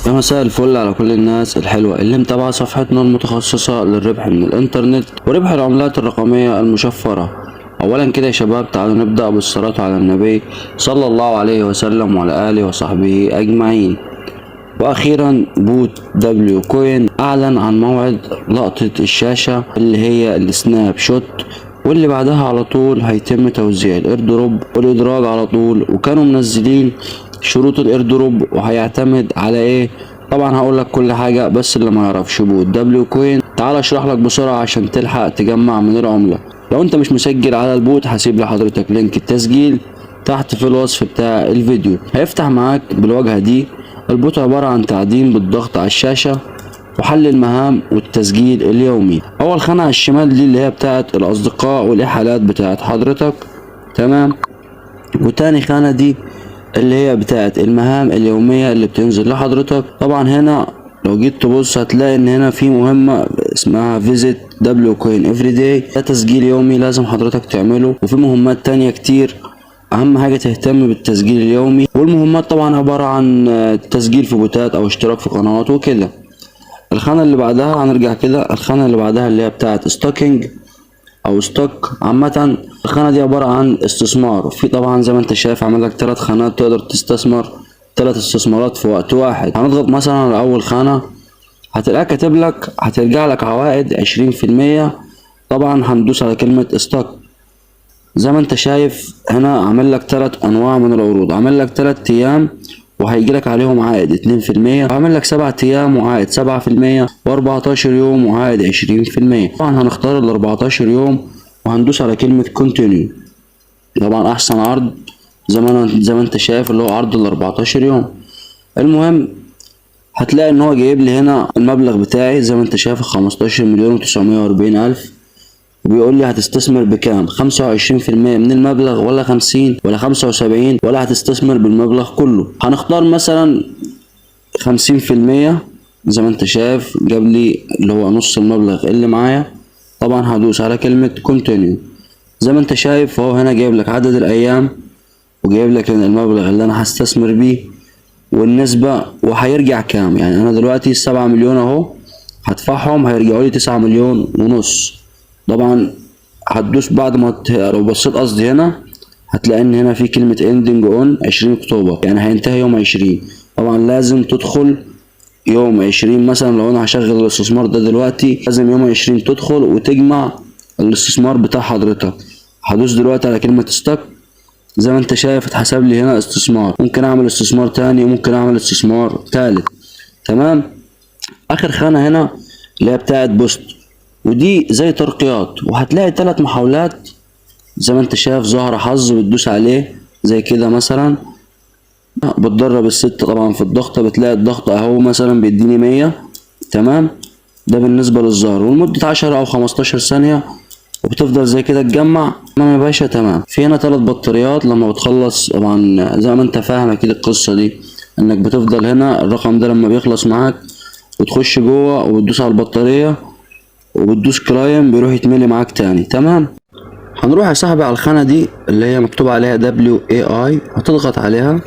يا مساء الفل على كل الناس الحلوة اللي متابعة صفحتنا المتخصصة للربح من الانترنت وربح العملات الرقمية المشفرة. اولا كده يا شباب، تعالوا نبدأ بالصلاة على النبي صلى الله عليه وسلم وعلى آله وصحبه اجمعين. واخيرا بوت دبليو كوين اعلن عن موعد لقطة الشاشة اللي هي السناب شوت، واللي بعدها على طول هيتم توزيع الايردروب والادراج على طول. وكانوا منزلين شروط الايردروب وهيعتمد على ايه. طبعا هقول لك كل حاجة، بس اللي ما يعرفش بوت دبليو كوين تعال اشرح لك بسرعة عشان تلحق تجمع من العملة. لو انت مش مسجل على البوت هسيب لحضرتك لينك التسجيل تحت في الوصف بتاع الفيديو. هيفتح معاك بالواجهة دي. البوت عبارة عن تعدين بالضغط على الشاشة وحل المهام والتسجيل اليومي. اول خانة على الشمال دي اللي هي بتاعت الاصدقاء والاحالات بتاعت حضرتك، تمام. وتاني خانة دي اللي هي بتاعت المهام اليومية اللي بتنزل لحضرتك. طبعا هنا لو جيت تبص هتلاقي ان هنا في مهمة اسمها فيزيت دبليو كوين افري داي، ده تسجيل يومي لازم حضرتك تعمله. وفي مهمات تانية كتير، اهم حاجة تهتم بالتسجيل اليومي. والمهمات طبعا عبارة عن تسجيل في بوتات او اشتراك في قنوات وكده. الخانة اللي بعدها هنرجع كده، الخانة اللي بعدها اللي هي بتاعت ستوكينج او ستوك. عامة الخانة دي عبارة عن استثمار. في طبعا زي ما انت شايف عامل لك 3 خانات تقدر تستثمر 3 استثمارات في وقت واحد. هنضغط مثلا على اول خانة هتلاقيها كاتب لك هترجع لك عوائد 20%. طبعا هندوس على كلمة ستوك. زي ما انت شايف هنا عامل لك 3 انواع من العروض، عامل لك 3 ايام وهيجي لك عليهم عائد 2%، وعامل لك 7 ايام وعائد 7%، و14 يوم وعائد 20%. طبعا هنختار ال 14 يوم وهندوس على كلمة كونتينيو. طبعا احسن عرض زي ما انت شايف اللي هو عرض ال 14 يوم. المهم هتلاقي ان هو جايب لي هنا المبلغ بتاعي زي ما انت شايف 15,940,000، وبيقول لي هتستثمر بكام؟ 25% من المبلغ ولا 50 ولا 75 ولا هتستثمر بالمبلغ كله. هنختار مثلا 50%. زي ما انت شايف جاب لي اللي هو نص المبلغ اللي معايا. طبعا هدوس على كلمة كونتينيو. زي ما انت شايف هو هنا جايب لك عدد الايام وجايب لك المبلغ اللي انا هستثمر بيه والنسبة وهيرجع كام. يعني انا دلوقتي 7 مليون اهو هدفعهم، هيرجعوا لي 9 مليون ونص. طبعا هتدوس بعد ما لو بصيت قصدي هنا هتلاقي ان هنا في كلمة اندنج اون 20 اكتوبر، يعني هينتهي يوم 20. طبعا لازم تدخل يوم 20. مثلا لو انا هشغل الاستثمار ده دلوقتي لازم يوم 20 تدخل وتجمع الاستثمار بتاع حضرتك. هدوس دلوقتي على كلمة ستوك. زي ما انت شايف اتحسب لي هنا استثمار، ممكن اعمل استثمار تاني وممكن اعمل استثمار تالت، تمام. اخر خانة هنا اللي هي بتاعت بوست، ودي زي ترقيات. وهتلاقي 3 محاولات زي ما انت شايف ظاهرة حظ بتدوس عليه زي كده. مثلا بتدرب الست طبعا في الضغطة، بتلاقي الضغط اهو مثلا بيديني 100، تمام. ده بالنسبة للظهر ولمدة 10 او 15 ثانية وبتفضل زي كده تجمع. تمام يا باشا، تمام. في هنا 3 بطاريات لما بتخلص. طبعا زي ما انت فاهم اكيد القصة دي، انك بتفضل هنا الرقم ده لما بيخلص معاك بتخش جوه وبتدوس على البطارية وبتدوس كلايم بيروح يتملي معاك تاني، تمام. هنروح يا صاحبي على الخانة دي اللي هي مكتوب عليها WAI، هتضغط عليها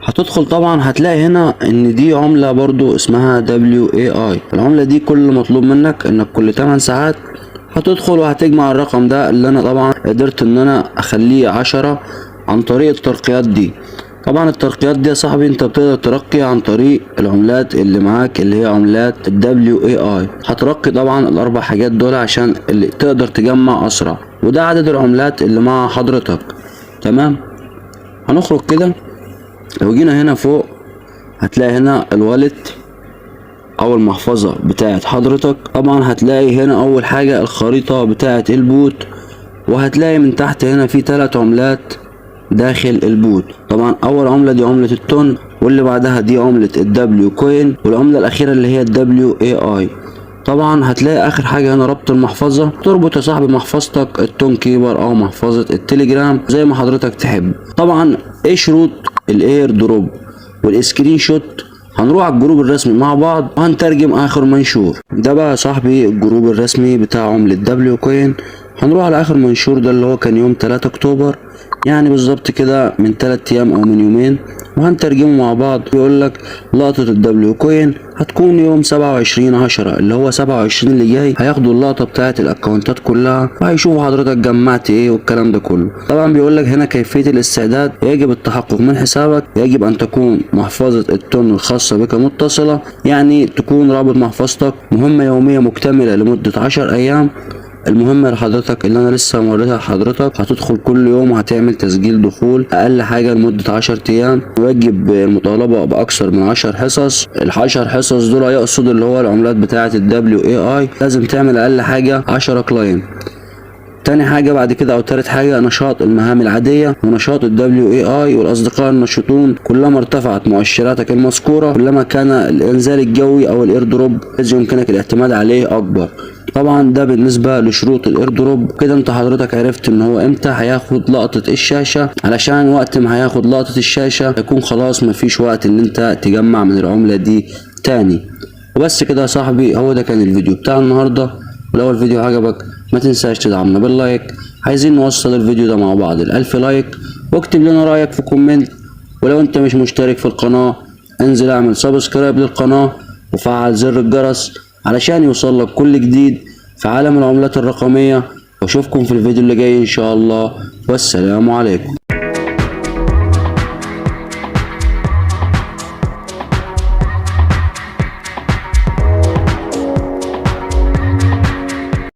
هتدخل. طبعا هتلاقي هنا ان دي عملة برضو اسمها WAI. العملة دي كل مطلوب منك انك كل 8 ساعات هتدخل وهتجمع الرقم ده اللي انا طبعا قدرت ان انا اخليه 10 عن طريق الترقيات دي. طبعا الترقيات دي يا صاحبي انت بتقدر ترقي عن طريق العملات اللي معاك اللي هي عملات WAI. هترقي طبعا ال4 حاجات دول عشان اللي تقدر تجمع اسرع، وده عدد العملات اللي مع حضرتك، تمام. هنخرج كده. لو جينا هنا فوق هتلاقي هنا الوالت او المحفظة بتاعت حضرتك. طبعا هتلاقي هنا اول حاجة الخريطة بتاعت البوت، وهتلاقي من تحت هنا في 3 عملات داخل البوت. طبعا اول عملة دي عملة التون، واللي بعدها دي عملة الدبليو كوين، والعملة الاخيرة اللي هي WAI. طبعا هتلاقي اخر حاجة هنا ربط المحفظة. تربط يا صاحبي محفظتك التون كيبر او محفظة التليجرام زي ما حضرتك تحب. طبعا ايه شروط الاير دروب والسكرين شوت؟ هنروح على الجروب الرسمي مع بعض وهنترجم اخر منشور. ده بقى يا صاحبي الجروب الرسمي بتاع عملة دبليو كوين هنروح على اخر منشور ده اللي هو كان يوم 3 اكتوبر، يعني بالظبط كده من 3 ايام او من يومين، وهنترجمه مع بعض. بيقول لك لقطة الدبليو كوين هتكون يوم 27/10 اللي هو 27 اللي جاي، هياخدوا اللقطة بتاعت الاكونتات كلها وهيشوفوا حضرتك جمعت ايه والكلام ده كله. طبعا بيقول لك هنا كيفية الاستعداد: يجب التحقق من حسابك، يجب ان تكون محفظة التون الخاصة بك متصلة، يعني تكون رابط محفظتك، مهمة يومية مكتملة لمدة 10 ايام. المهمة لحضرتك اللي انا لسه موريها لحضرتك، هتدخل كل يوم وهتعمل تسجيل دخول اقل حاجة لمدة 10 ايام، ويجب المطالبة باكثر من 10 حصص. ال10 حصص دول يقصد اللي هو العملات بتاعة WAI، لازم تعمل اقل حاجة 10 كلاين. تاني حاجة بعد كده او تالت حاجة نشاط المهام العادية ونشاط WAI والاصدقاء النشطون. كلما ارتفعت مؤشراتك المذكورة كلما كان الانزال الجوي او الاير دروب الذي يمكنك الاعتماد عليه اكبر. طبعا ده بالنسبة لشروط الاير دروب. كده انت حضرتك عرفت ان هو امتى هياخد لقطة الشاشة، علشان وقت ما هياخد لقطة الشاشة هيكون خلاص مفيش وقت ان انت تجمع من العملة دي تاني. وبس كده يا صاحبي، هو ده كان الفيديو بتاع النهاردة. ولو الفيديو عجبك ما تنساش تدعمنا باللايك، عايزين نوصل الفيديو ده مع بعض ال1000 لايك، واكتب لنا رأيك في كومنت. ولو انت مش مشترك في القناة انزل اعمل سبسكرايب للقناة وفعل زر الجرس علشان يوصلك كل جديد في عالم العملات الرقمية. واشوفكم في الفيديو اللي جاي ان شاء الله، والسلام عليكم.